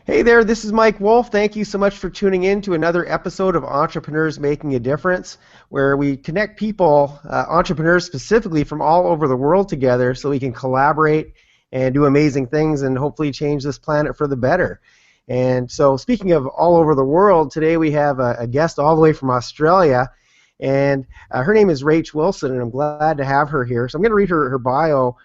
Hey there, this is Mike Wolf. Thank you so much for tuning in to another episode of Entrepreneurs Making a Difference, where we connect people, entrepreneurs specifically from all over the world together so we can collaborate and do amazing things and hopefully change this planet for the better. And so, speaking of all over the world, today we have a guest all the way from Australia, and her name is Rach Wilson, and I'm glad to have her here. So, I'm going to read her bio.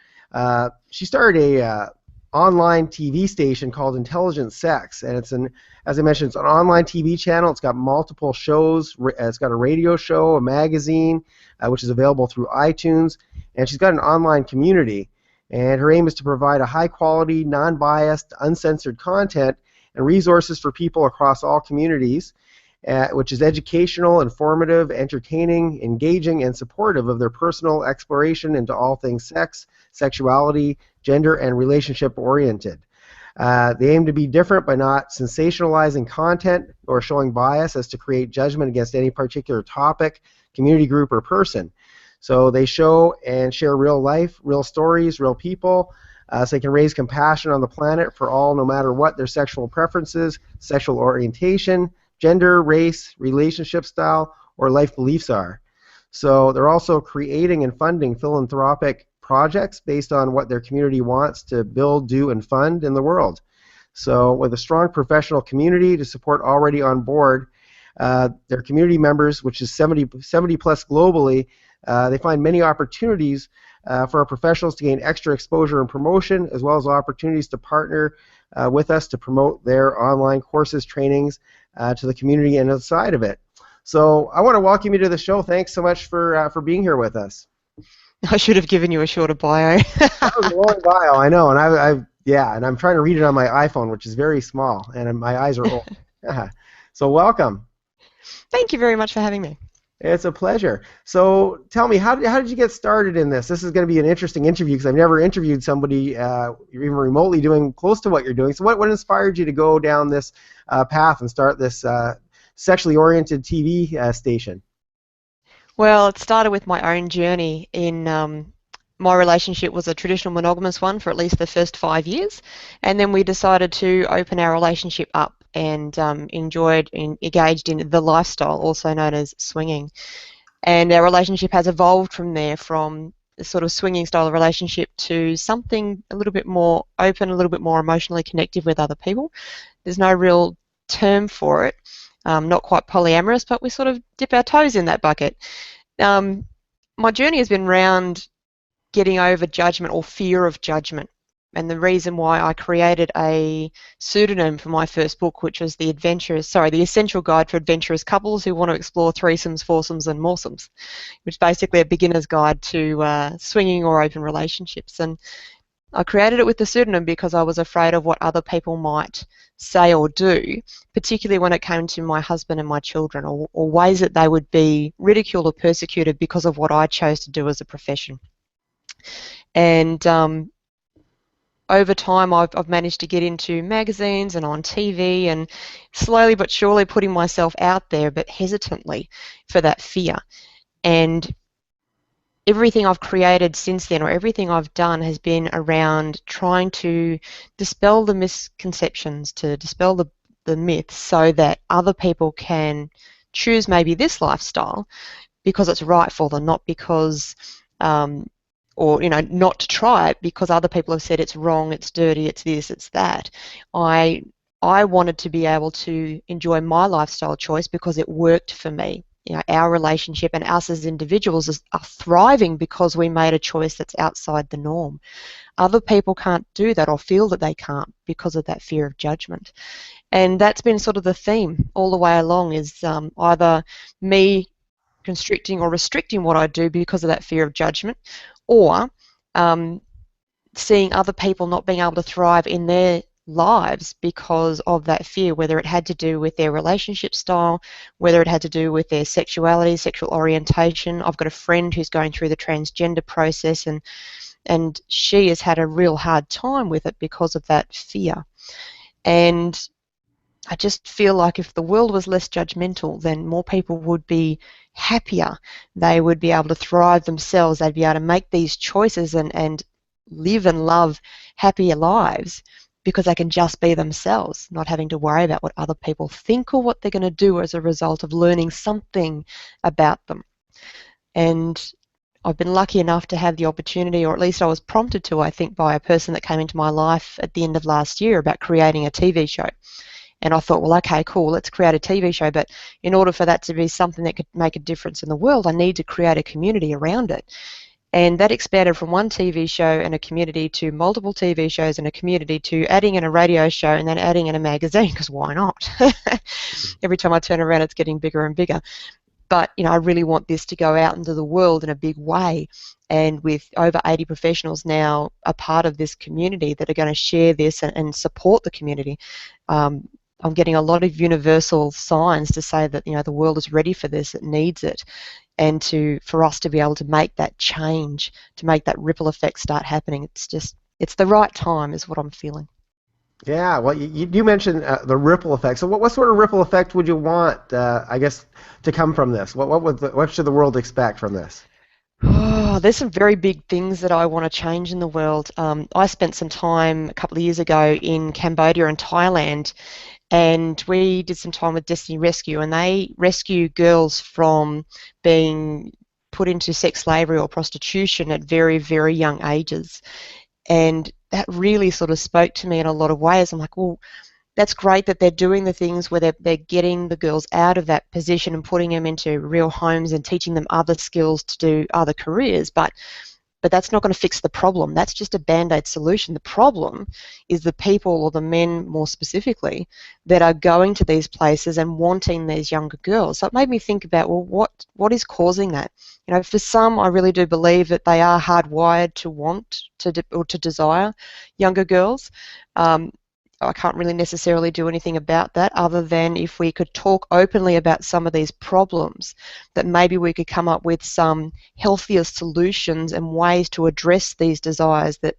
She started a online TV station called IntelligentSex, and as I mentioned, it's an online TV channel. It's got multiple shows. It's got a radio show, a magazine, which is available through iTunes, and she's got an online community. And her aim is to provide a high-quality, non-biased, uncensored content and resources for people across all communities, which is educational, informative, entertaining, engaging, and supportive of their personal exploration into all things sex, sexuality, gender, and relationship-oriented. They aim to be different by not sensationalizing content or showing bias as to create judgment against any particular topic, community group, or person. So they show and share real life, real stories, real people, so they can raise compassion on the planet for all, no matter what their sexual preferences, sexual orientation, gender, race, relationship style, or life beliefs are. So they're also creating and funding philanthropic projects based on what their community wants to build, do, and fund in the world. So with a strong professional community to support already on board, their community members, which is 70 plus globally, they find many opportunities for our professionals to gain extra exposure and promotion, as well as opportunities to partner with us to promote their online courses, trainings to the community and outside of it. So I want to welcome you to the show. Thanks so much for being here with us. I should have given you a shorter bio. That was a long bio, I know, and and I'm trying to read it on my iPhone, which is very small, and my eyes are old. So welcome. Thank you very much for having me. It's a pleasure. So tell me, how did you get started in this? This is going to be an interesting interview because I've never interviewed somebody even remotely doing close to what you're doing. So what inspired you to go down this path and start this sexually oriented TV station? Well, it started with my own journey in my relationship was a traditional monogamous one for at least the first 5 years, and then we decided to open our relationship up and engaged in the lifestyle, also known as swinging. And our relationship has evolved from there, from a sort of swinging style of relationship to something a little bit more open, a little bit more emotionally connected with other people. There's no real term for it. Not quite polyamorous, but we sort of dip our toes in that bucket. My journey has been around getting over judgment or fear of judgment, and the reason why I created a pseudonym for my first book, which was the Essential Guide for Adventurous Couples Who Want to Explore Threesomes, Foursomes, and Moresomes, which is basically a beginner's guide to swinging or open relationships. And I created it with the pseudonym because I was afraid of what other people might say or do, particularly when it came to my husband and my children, or ways that they would be ridiculed or persecuted because of what I chose to do as a profession. And over time I've managed to get into magazines and on TV, and slowly but surely putting myself out there, but hesitantly, for that fear. And everything I've created since then, or everything I've done, has been around trying to dispel the misconceptions, to dispel the myths, so that other people can choose maybe this lifestyle because it's right for them, not because or not to try it because other people have said it's wrong, it's dirty, it's this, it's that. I wanted to be able to enjoy my lifestyle choice because it worked for me. Our relationship and us as individuals are thriving because we made a choice that's outside the norm. Other people can't do that, or feel that they can't, because of that fear of judgment. And that's been sort of the theme all the way along, is either me constricting or restricting what I do because of that fear of judgment, or seeing other people not being able to thrive in their lives because of that fear, whether it had to do with their relationship style, whether it had to do with their sexuality, sexual orientation. I've got a friend who's going through the transgender process, and she has had a real hard time with it because of that fear. And I just feel like if the world was less judgmental, then more people would be happier. They would be able to thrive themselves. They'd be able to make these choices and live and love happier lives because they can just be themselves, not having to worry about what other people think or what they're going to do as a result of learning something about them. And I've been lucky enough to have the opportunity, or at least I was prompted to, I think, by a person that came into my life at the end of last year about creating a TV show. And I thought, well, okay, cool, let's create a TV show, but in order for that to be something that could make a difference in the world, I need to create a community around it. And that expanded from one TV show and a community to multiple TV shows and a community to adding in a radio show and then adding in a magazine, because why not? Every time I turn around, it's getting bigger and bigger. But, you know, I really want this to go out into the world in a big way. And with over 80 professionals now a part of this community that are going to share this and support the community, I'm getting a lot of universal signs to say that, you know, the world is ready for this, it needs it, and for us to be able to make that change, to make that ripple effect start happening. It's the right time is what I'm feeling. Yeah, well, you mentioned the ripple effect. So what sort of ripple effect would you want, I guess, to come from this? What should the world expect from this? Oh, there's some very big things that I want to change in the world. I spent some time a couple of years ago in Cambodia and Thailand, and we did some time with Destiny Rescue, and they rescue girls from being put into sex slavery or prostitution at very, very young ages. And that really sort of spoke to me in a lot of ways. I'm like, well, that's great that they're doing the things where they're getting the girls out of that position and putting them into real homes and teaching them other skills to do other careers, but that's not going to fix the problem. That's just a band-aid solution. The problem is the people, or the men more specifically, that are going to these places and wanting these younger girls. So it made me think about, well, what is causing that? You know, for some, I really do believe that they are hardwired to want or to desire younger girls. I can't really necessarily do anything about that, other than if we could talk openly about some of these problems, that maybe we could come up with some healthier solutions and ways to address these desires, that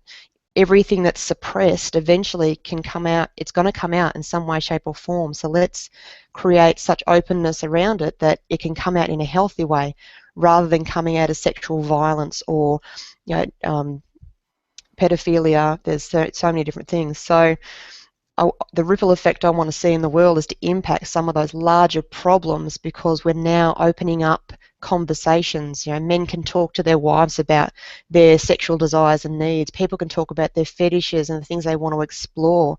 everything that's suppressed eventually can come out. It's going to come out in some way, shape or form. So let's create such openness around it that it can come out in a healthy way, rather than coming out as sexual violence or, you know, pedophilia. There's so many different things. So the ripple effect I want to see in the world is to impact some of those larger problems, because we're now opening up conversations. You know, men can talk to their wives about their sexual desires and needs. People can talk about their fetishes and the things they want to explore.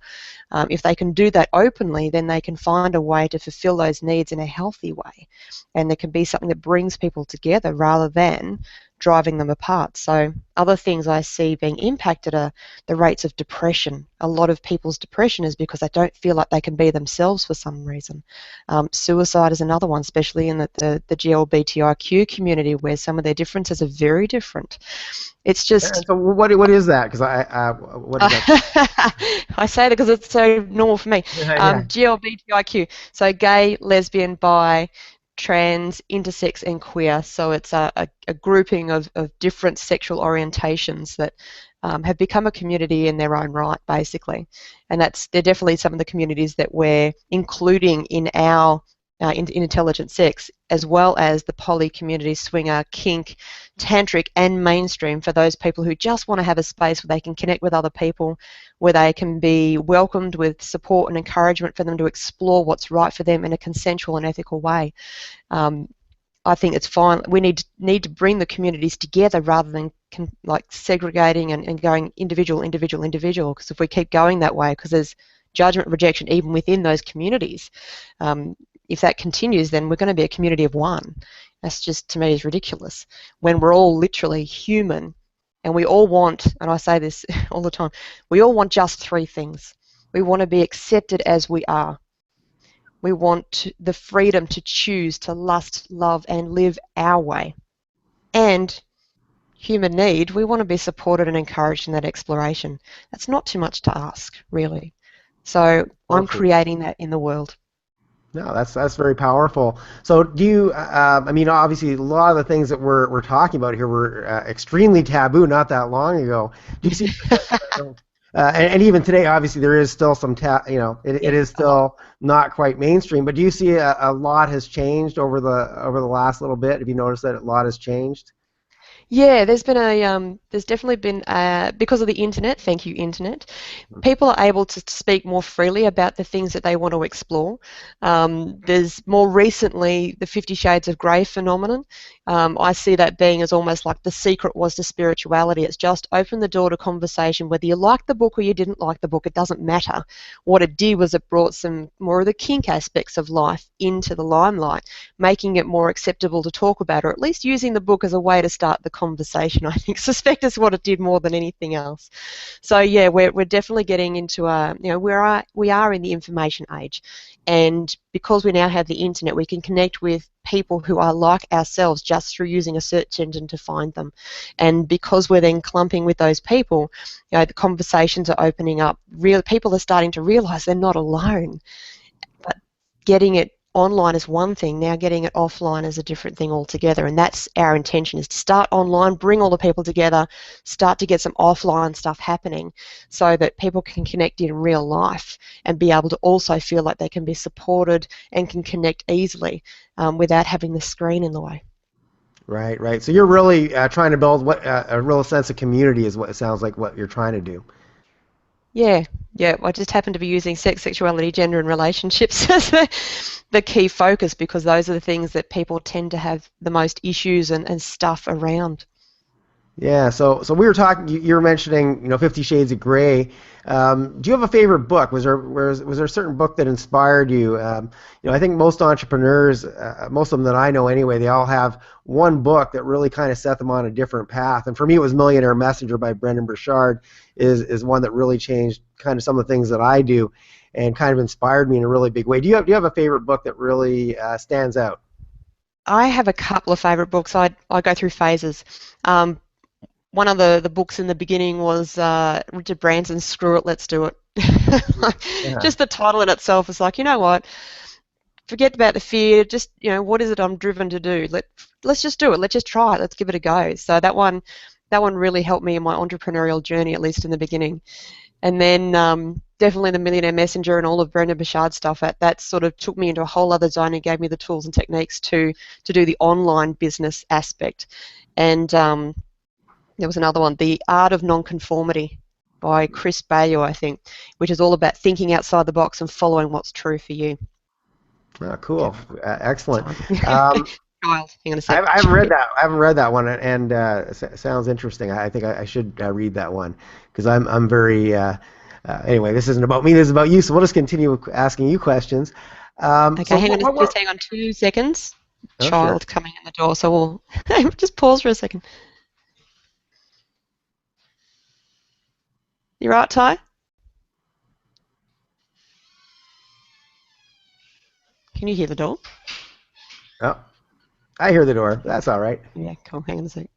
If they can do that openly, then they can find a way to fulfill those needs in a healthy way, and there can be something that brings people together rather than driving them apart. So other things I see being impacted are the rates of depression. A lot of people's depression is because they don't feel like they can be themselves for some reason. Suicide is another one, especially in the GLBTIQ community, where some of their differences are very different. It's just... So what is that? Because what is that? I say that because it's so normal for me. Yeah. GLBTIQ, so gay, lesbian, bi, trans, intersex and queer. So it's a grouping of different sexual orientations that have become a community in their own right, basically. And they're definitely some of the communities that we're including in our in Intelligent Sex, as well as the poly community, swinger, kink, tantric and mainstream, for those people who just want to have a space where they can connect with other people, where they can be welcomed with support and encouragement for them to explore what's right for them in a consensual and ethical way. I think it's fine. We need to bring the communities together rather than like segregating and going individual, because if we keep going that way, because there's judgment, rejection even within those communities, if that continues, then we're going to be a community of one. That's just, to me, is ridiculous, when we're all literally human, and we all want, and I say this all the time, we all want just three things. We want to be accepted as we are. We want the freedom to choose to lust, love and live our way. And human need, we want to be supported and encouraged in that exploration. That's not too much to ask, really. So I'm creating that in the world. No, that's very powerful. So do you, I mean, obviously a lot of the things that we're talking about here were extremely taboo not that long ago. Do you see, and even today, obviously there is still some, it is still not quite mainstream, but do you see a lot has changed over the last little bit? Have you noticed that a lot has changed? Yeah, there's definitely been because of the internet. Thank you, internet. People are able to speak more freely about the things that they want to explore. There's more recently the 50 Shades of Grey phenomenon. I see that being as almost like the secret was to spirituality. It's just opened the door to conversation. Whether you liked the book or you didn't like the book, it doesn't matter. What it did was it brought some more of the kink aspects of life into the limelight, making it more acceptable to talk about, or at least using the book as a way to start the conversation. I suspect is what it did more than anything else. So yeah, we're definitely getting into we are in the information age, and because we now have the internet, we can connect with people who are like ourselves just through using a search engine to find them. And because we're then clumping with those people, the conversations are opening up. People are starting to realise they're not alone. But getting it online is one thing, now getting it offline is a different thing altogether, and that's our intention, is to start online, bring all the people together, start to get some offline stuff happening so that people can connect in real life and be able to also feel like they can be supported and can connect easily without having the screen in the way. Right, right. So you're really trying to build a real sense of community is what it sounds like what you're trying to do. Yeah, yeah. I just happen to be using sex, sexuality, gender, and relationships as the key focus, because those are the things that people tend to have the most issues and stuff around. Yeah, so we were talking. You were mentioning, 50 Shades of Grey. Do you have a favorite book? Was there a certain book that inspired you? I think most entrepreneurs, most of them that I know anyway, they all have one book that really kind of set them on a different path. And for me, it was Millionaire Messenger by Brendan Burchard. Is one that really changed kind of some of the things that I do, and kind of inspired me in a really big way. Do you have a favorite book that really stands out? I have a couple of favourite books. I go through phases. One of the books in the beginning was Richard Branson's Screw It, Let's Do It. Yeah. Just the title in itself is like, you know what? Forget about the fear. Just, what is it I'm driven to do? Let's just do it. Let's just try it. Let's give it a go. So that one really helped me in my entrepreneurial journey, at least in the beginning. And then definitely the Millionaire Messenger and all of Brendan Burchard's stuff. That sort of took me into a whole other zone and gave me the tools and techniques to do the online business aspect. And there was another one, The Art of Nonconformity by Chris Bailey, I think, which is all about thinking outside the box and following what's true for you. Oh, cool. Excellent. Child, hang on a I, sec. I haven't read that. I haven't read that one, and sounds interesting. I think I should read that one because I'm very. Anyway, this isn't about me. This is about you. So we'll just continue asking you questions. Okay, So just hang on 2 seconds. Oh, sure. Child coming in the door, so we'll just pause for a second. You right, Ty? Can you hear the door? Oh, I hear the door. That's all right. Yeah, cool. Hang on a sec.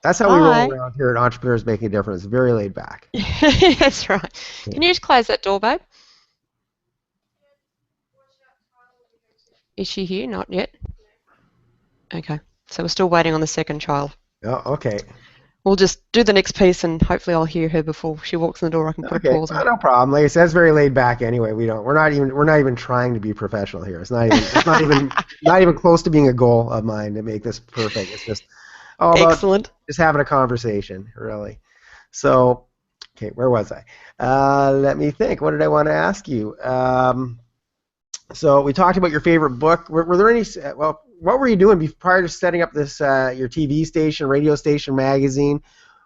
That's how we Hi. roll around here at Entrepreneurs Making a Difference. Very laid back. That's right. Can you just close that door, babe? Is she here? Not yet. Okay. So we're still waiting on the second child. Oh, okay. We'll just do the next piece, and hopefully I'll hear her before she walks in the door. I can put a Okay. pause Well, on. no problem. Like I said, it's very laid back anyway. We're not even trying to be professional here. It's not even close to being a goal of mine to make this perfect. It's just all about Excellent. just having a conversation, really. So, okay, where was I? Let me think. What did I want to ask you? So we talked about your favorite book. Were there any? Well, what were you doing prior to setting up this your TV station, radio station, magazine?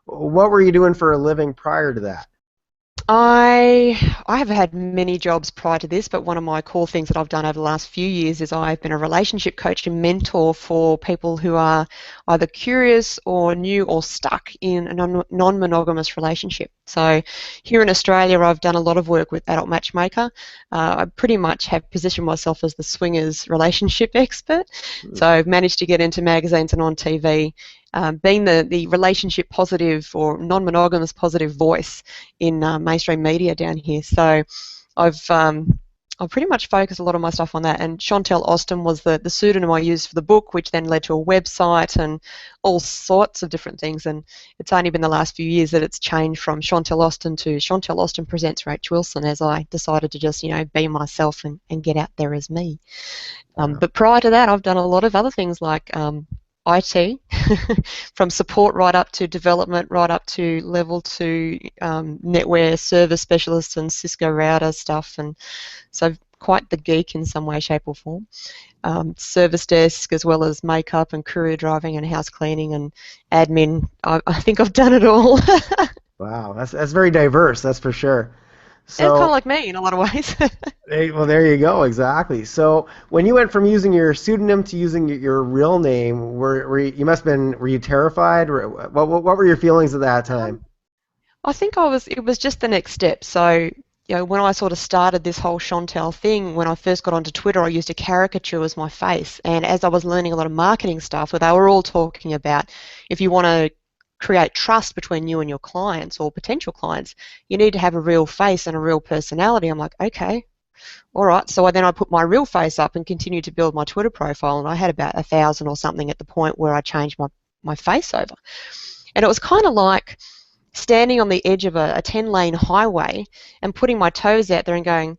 What were you doing for a living prior to that? I have had many jobs prior to this, but one of my core things that I've done over the last few years is I've been a relationship coach and mentor for people who are either curious or new or stuck in a non-monogamous relationship. So here in Australia, I've done a lot of work with Adult Matchmaker. I pretty much have positioned myself as the swingers relationship expert. So I've managed to get into magazines and on TV. Being the relationship positive or non-monogamous positive voice in mainstream media down here. So I've pretty much focused a lot of my stuff on that. And Chantel Austin was the pseudonym I used for the book, which then led to a website and all sorts of different things. And it's only been the last few years that it's changed from Chantel Austin to Chantel Austin Presents Rach Wilson, as I decided to just, be myself and get out there as me. But prior to that, I've done a lot of other things like IT, from support right up to development, right up to level 2 netware server specialists and Cisco router stuff, and so quite the geek in some way, shape or form. Service desk, as well as makeup and courier driving and house cleaning and admin. I think I've done it all. Wow, that's very diverse, that's for sure. It's kind of So, like me in a lot of ways. well, there you go, exactly. So, when you went from using your pseudonym to using your real name, you must have been, were you terrified? What were your feelings at that time? I think it was just the next step. So, when I sort of started this whole Chantel thing, when I first got onto Twitter, I used a caricature as my face. And as I was learning a lot of marketing stuff, where they were all talking about if you want to create trust between you and your clients or potential clients, you need to have a real face and a real personality. I'm like, okay, all right. So then I put my real face up and continued to build my Twitter profile. And I had about 1,000 or something at the point where I changed my face over. And it was kind of like standing on the edge of a 10-lane highway and putting my toes out there and going,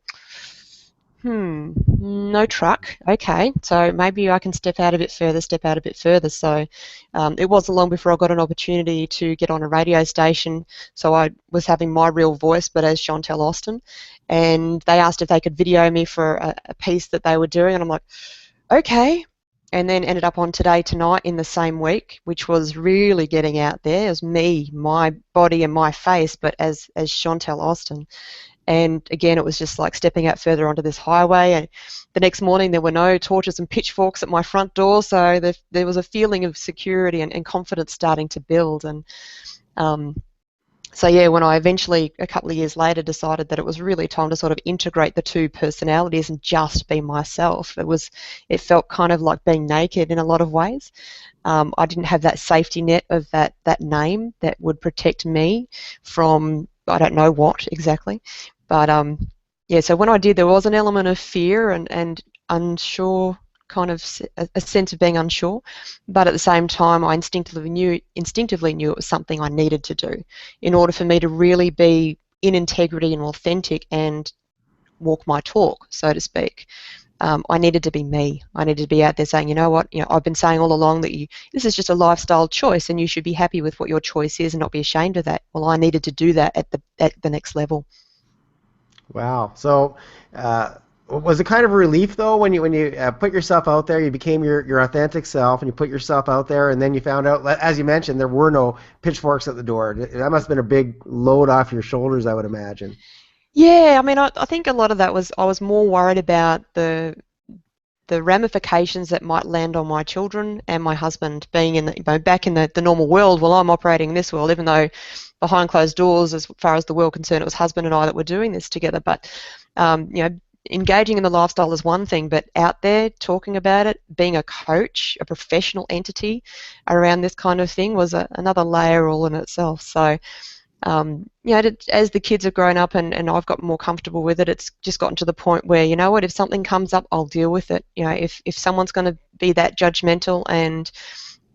no truck. Okay, so maybe I can step out a bit further. So it wasn't long before I got an opportunity to get on a radio station. So I was having my real voice, but as Chantel Austin. And they asked if they could video me for a piece that they were doing. And I'm like, okay. And then ended up on Today Tonight in the same week, which was really getting out there as me, my body and my face, but as Chantel Austin. And again, it was just like stepping out further onto this highway. And the next morning, there were no torches and pitchforks at my front door, so there was a feeling of security and confidence starting to build. And so yeah, when I eventually, a couple of years later, decided that it was really time to sort of integrate the two personalities and just be myself, it felt kind of like being naked in a lot of ways. I didn't have that safety net of that name that would protect me from I don't know what exactly. But yeah, so when I did, there was an element of fear and unsure, kind of a sense of being unsure. But at the same time, I instinctively knew it was something I needed to do in order for me to really be in integrity and authentic and walk my talk, so to speak. I needed to be me. I needed to be out there saying, you know what, I've been saying all along that this is just a lifestyle choice, and you should be happy with what your choice is and not be ashamed of that. Well, I needed to do that at the next level. Wow. So, was it kind of a relief though when you put yourself out there, you became your authentic self, and you put yourself out there, and then you found out, as you mentioned, there were no pitchforks at the door. That must have been a big load off your shoulders, I would imagine. Yeah, I mean, I think a lot of that was I was more worried about the ramifications that might land on my children and my husband being back in the normal world while I'm operating in this world, even though behind closed doors, as far as the world concerned, it was husband and I that were doing this together. But engaging in the lifestyle is one thing, but out there talking about it, being a coach, a professional entity around this kind of thing was another layer all in itself. So as the kids have grown up and I've gotten more comfortable with it, it's just gotten to the point where, you know what, if something comes up, I'll deal with it. If someone's going to be that judgmental, and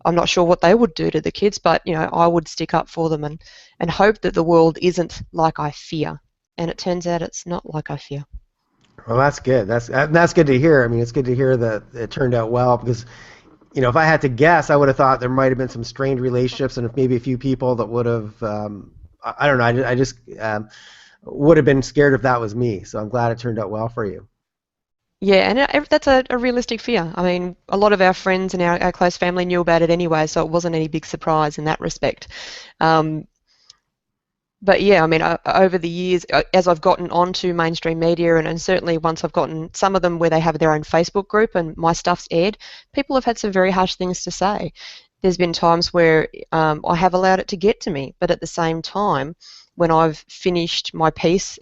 I'm not sure what they would do to the kids, but, I would stick up for them and hope that the world isn't like I fear. And it turns out it's not like I fear. Well, that's good. That's good to hear. I mean, it's good to hear that it turned out well because, if I had to guess, I would have thought there might have been some strained relationships and if maybe a few people that would have, I don't know, I just would have been scared if that was me. So I'm glad it turned out well for you. Yeah, and that's a realistic fear. I mean, a lot of our friends and our close family knew about it anyway, so it wasn't any big surprise in that respect. But yeah, I mean, over the years, as I've gotten onto mainstream media, and certainly once I've gotten some of them where they have their own Facebook group and my stuff's aired, people have had some very harsh things to say. There's been times where I have allowed it to get to me, but at the same time, when I've finished my piece,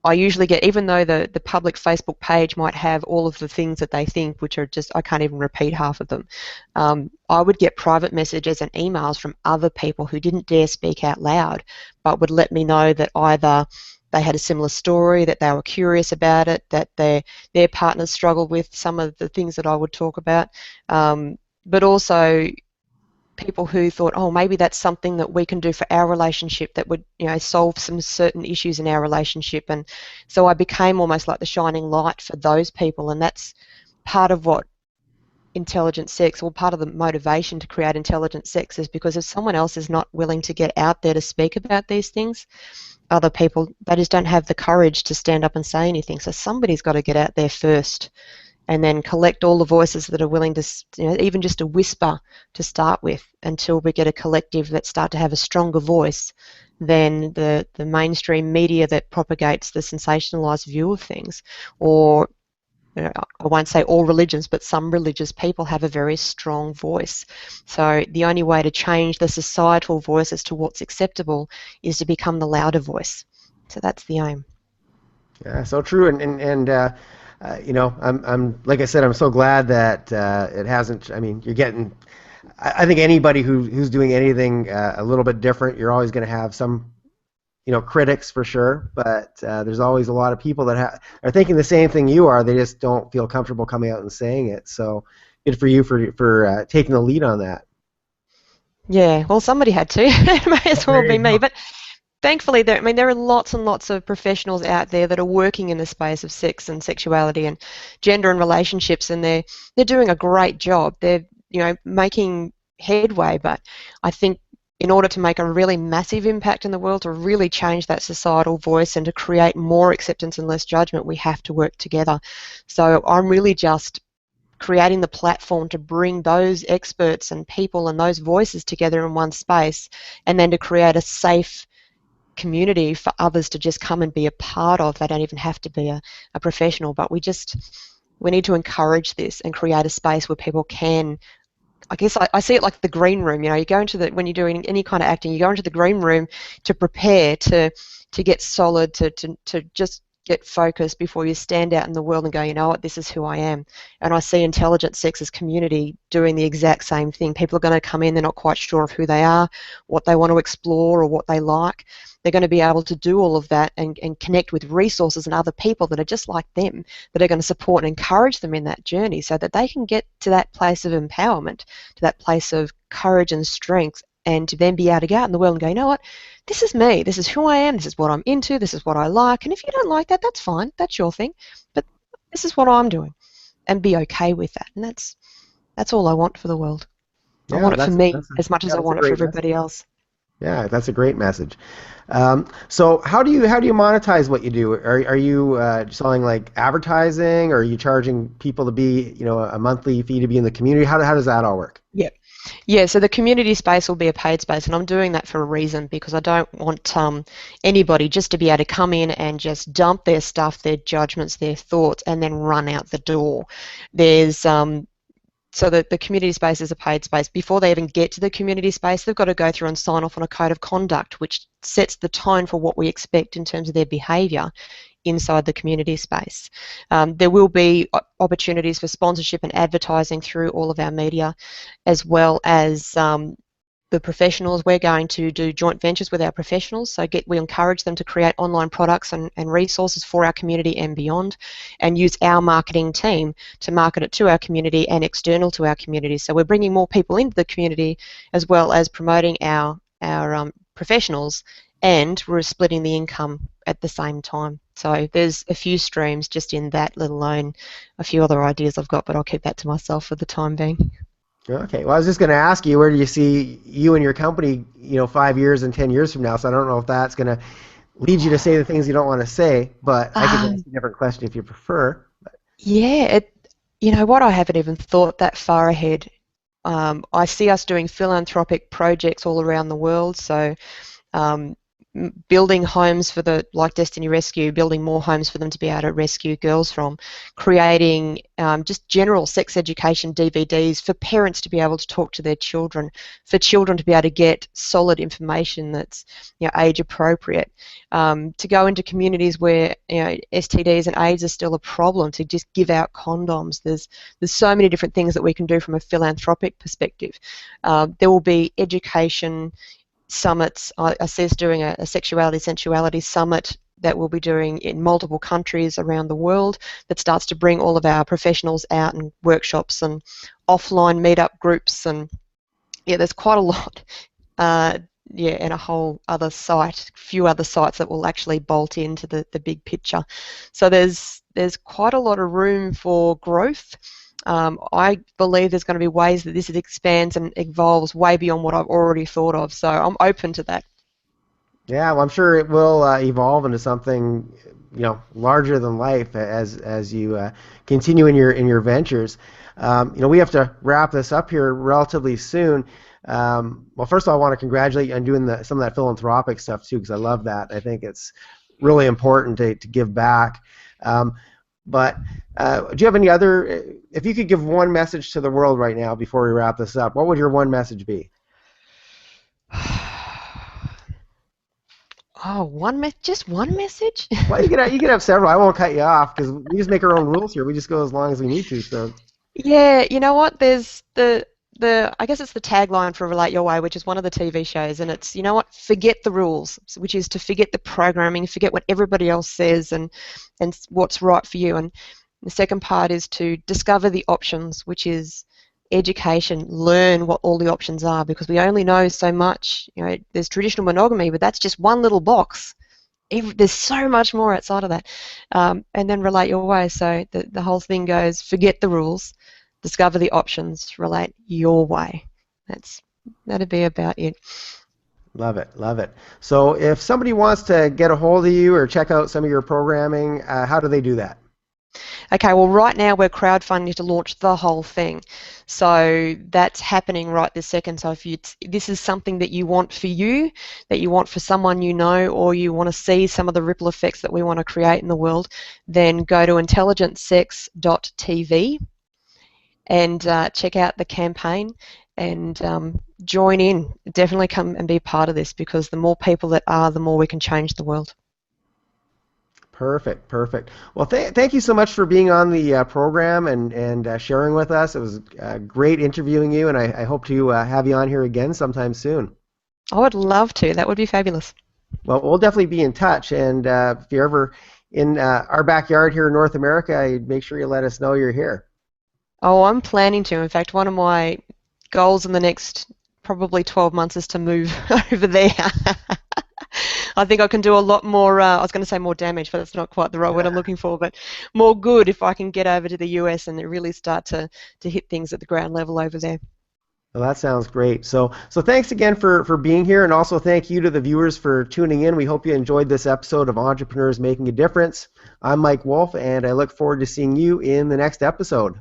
I usually get, even though the public Facebook page might have all of the things that they think, which are just, I can't even repeat half of them, I would get private messages and emails from other people who didn't dare speak out loud, but would let me know that either they had a similar story, that they were curious about it, that their partners struggled with some of the things that I would talk about, but also people who thought, oh, maybe that's something that we can do for our relationship that would, solve some certain issues in our relationship. And so I became almost like the shining light for those people, and that's part of what intelligent sex, or part of the motivation to create intelligent sex, is because if someone else is not willing to get out there to speak about these things, other people, they just don't have the courage to stand up and say anything. So somebody's got to get out there first, and then collect all the voices that are willing to, even just a whisper to start with, until we get a collective that start to have a stronger voice than the mainstream media that propagates the sensationalized view of things. Or, I won't say all religions, but some religious people have a very strong voice. So the only way to change the societal voice as to what's acceptable is to become the louder voice. So that's the aim. Yeah, so true. I'm like I said, I'm so glad that it hasn't. I mean, you're getting. I think anybody who's doing anything a little bit different, you're always going to have some, critics for sure. But there's always a lot of people that are thinking the same thing you are. They just don't feel comfortable coming out and saying it. So good for you for taking the lead on that. Yeah, well, somebody had to. It may as well There be you me. go. But thankfully, there are lots and lots of professionals out there that are working in the space of sex and sexuality and gender and relationships, and they're doing a great job. They're, making headway. But I think in order to make a really massive impact in the world, to really change that societal voice and to create more acceptance and less judgment, we have to work together. So I'm really just creating the platform to bring those experts and people and those voices together in one space, and then to create a safe community for others to just come and be a part of. They don't even have to be a professional, but we need to encourage this and create a space where people can, I guess I see it like the green room. You go into when you're doing any kind of acting, you go into the green room to prepare, to get solid, to just get focused before you stand out in the world and go, you know what, this is who I am. And I see Intelligent Sex's community doing the exact same thing. People are going to come in, they're not quite sure of who they are, what they want to explore or what they like. They're going to be able to do all of that and connect with resources and other people that are just like them, that are going to support and encourage them in that journey, so that they can get to that place of empowerment, to that place of courage and strength, and to then be able to go out in the world and go, you know what, this is me, this is who I am, this is what I'm into, this is what I like, and if you don't like that, that's fine, that's your thing, but this is what I'm doing, and be okay with that. And that's all I want for the world. I Yeah, want it for me that's as much as I that's a want it for great message. everybody else. Yeah, that's a great message. So how do you monetize what you do? Are you selling like advertising, or are you charging people to be, a monthly fee to be in the community? How does that all work? Yeah. Yeah, so the community space will be a paid space, and I'm doing that for a reason, because I don't want anybody just to be able to come in and just dump their stuff, their judgments, their thoughts, and then run out the door. There's So that the community space is a paid space. Before they even get to the community space, they've got to go through and sign off on a code of conduct, which sets the tone for what we expect in terms of their behaviour inside the community space. There will be opportunities for sponsorship and advertising through all of our media, as well as the professionals. We're going to do joint ventures with our professionals, so we encourage them to create online products and resources for our community and beyond, and use our marketing team to market it to our community and external to our community. So we're bringing more people into the community, as well as promoting our professionals, and we're splitting the income at the same time. So there's a few streams just in that, let alone a few other ideas I've got, but I'll keep that to myself for the time being. Okay. Well, I was just going to ask you, where do you see you and your company, 5 years and 10 years from now? So I don't know if that's going to lead you to say the things you don't want to say, but I could ask a different question if you prefer. Yeah, you know what, I haven't even thought that far ahead. I see us doing philanthropic projects all around the world, so building homes for like Destiny Rescue, building more homes for them to be able to rescue girls from, creating just general sex education DVDs for parents to be able to talk to their children, for children to be able to get solid information that's age appropriate, to go into communities where STDs and AIDS are still a problem, to just give out condoms. There's so many different things that we can do from a philanthropic perspective. There will be education summits. I see us doing a sensuality summit that we'll be doing in multiple countries around the world, that starts to bring all of our professionals out, and workshops and offline meetup groups, and there's quite a lot. And a whole other few other sites that will actually bolt into the big picture. So there's quite a lot of room for growth. I believe there's going to be ways that this expands and evolves way beyond what I've already thought of. So I'm open to that. Yeah, well, I'm sure it will evolve into something, larger than life as you continue in your ventures. We have to wrap this up here relatively soon. Well, first of all, I want to congratulate you on doing some of that philanthropic stuff too, because I love that. I think it's really important to give back. But do you have any other? If you could give one message to the world right now before we wrap this up, what would your one message be? Oh, just one message? Well, you can have several. I won't cut you off because we just make our own rules here. We just go as long as we need to. So Yeah, you know what? There's the I guess it's the tagline for Relate Your Way, which is one of the TV shows, and it's, you know what? Forget the rules, which is to forget the programming, forget what everybody else says, and what's right for you. And the second part is to discover the options, which is education, learn what all the options are, because we only know so much. There's traditional monogamy, but that's just one little box. There's so much more outside of that. And then relate your way. So the whole thing goes, forget the rules, discover the options, relate your way. That'd be about it. love it, love it. So if somebody wants to get a hold of you or check out some of your programming, how do they do that? Okay, well, right now we're crowdfunding to launch the whole thing. So that's happening right this second. So if this is something that you want for you, that you want for someone you know, or you want to see some of the ripple effects that we want to create in the world, then go to IntelligentSex.tv and check out the campaign and join in. Definitely come and be part of this, because the more people that are, the more we can change the world. Perfect, perfect. Well, thank you so much for being on the program and sharing with us. It was great interviewing you, and I hope to have you on here again sometime soon. I would love to. That would be fabulous. Well, we'll definitely be in touch, and if you're ever in our backyard here in North America, make sure you let us know you're here. Oh, I'm planning to. In fact, one of my goals in the next probably 12 months is to move over there. I think I can do a lot more, I was going to say more damage, but that's not quite the right word I'm looking for, but more good if I can get over to the US and really start to hit things at the ground level over there. Well, that sounds great. So thanks again for being here, and also thank you to the viewers for tuning in. We hope you enjoyed this episode of Entrepreneurs Making a Difference. I'm Mike Wolf, and I look forward to seeing you in the next episode.